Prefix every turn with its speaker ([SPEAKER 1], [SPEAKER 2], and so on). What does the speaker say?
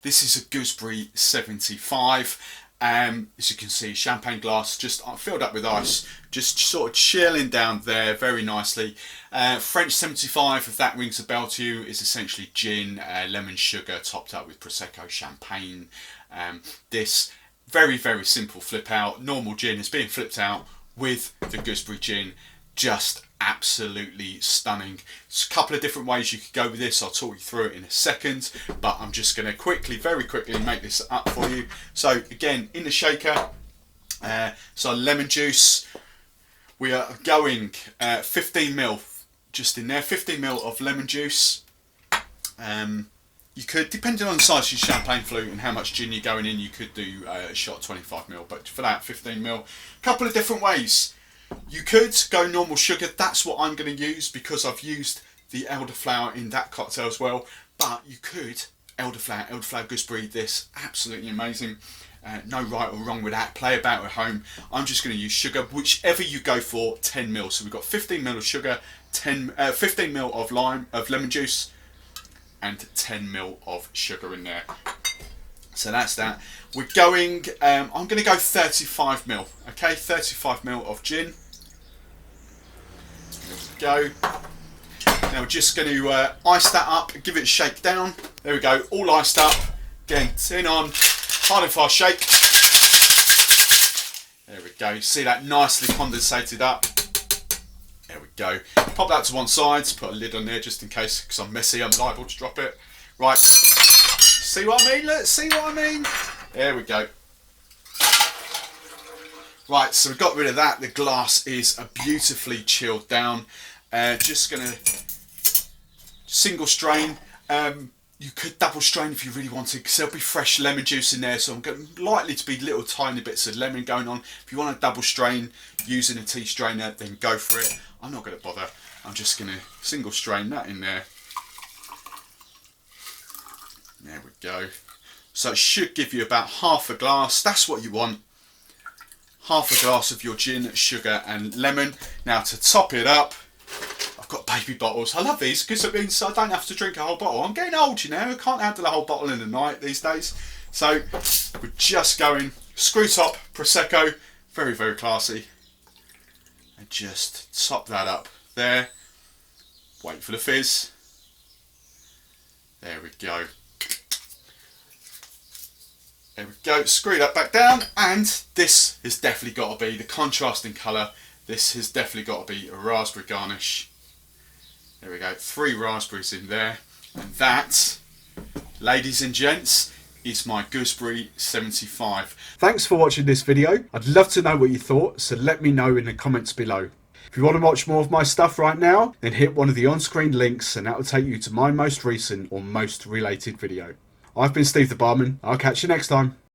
[SPEAKER 1] This is a Gooseberry 75. As you can see, champagne glass just filled up with ice, just sort of chilling down there very nicely. French 75, if that rings a bell to you, is essentially gin, lemon sugar topped up with Prosecco champagne. This very simple flip out. Normal gin is being flipped out with the Gooseberry gin. Just absolutely stunning. There's a couple of different ways you could go with this. I'll talk you through it in a second, but I'm just going to very quickly make this up for you. So again, in the shaker, so lemon juice, we are going 15ml just in there, 15ml of lemon juice. You could, depending on the size of your champagne flute and how much gin you're going in, you could do a shot 25ml, but for that 15ml. A couple of different ways. You could go normal sugar. That's what I'm going to use because I've used the elderflower in that cocktail as well. But you could elderflower gooseberry this. Absolutely amazing. No right or wrong with that. Play about at home. I'm just going to use sugar, whichever you go for. 10ml. So we've got 15ml of sugar, 15ml of lemon juice, and 10ml of sugar in there. So that's that. We're going, I'm going to go 35ml, okay? 35ml of gin. There we go. Now we're just going to ice that up, give it a shake down. There we go, all iced up. Again, tin on, hard and fast shake. There we go, see that nicely condensated up. There we go. Pop that to one side, put a lid on there just in case, because I'm messy, I'm liable to drop it. Right, see what I mean? Let's see what I mean. There we go. Right, so we've got rid of that. The glass is beautifully chilled down. Just going to single strain. You could double strain if you really wanted, because there'll be fresh lemon juice in there, so I'm going likely to be little tiny bits of lemon going on. If you want to double strain using a tea strainer, then go for it. I'm not going to bother. I'm just going to single strain that in there. There we go. So it should give you about half a glass. That's what you want. Half a glass of your gin, sugar and lemon. Now to top it up, I've got baby bottles. I love these because it means I don't have to drink a whole bottle. I'm getting old, you know. I can't handle a whole bottle in a night these days. So we're just going screw top, Prosecco. Very classy. And just top that up there. Wait for the fizz. There we go. There we go, screw that back down, and this has definitely got to be the contrasting colour. This has definitely got to be a raspberry garnish. There we go, 3 raspberries in there. And that, ladies and gents, is my Gooseberry 75. Thanks for watching this video. I'd love to know what you thought, so let me know in the comments below. If you want to watch more of my stuff right now, then hit one of the on-screen links and that will take you to my most recent or most related video. I've been Steve the Barman. I'll catch you next time.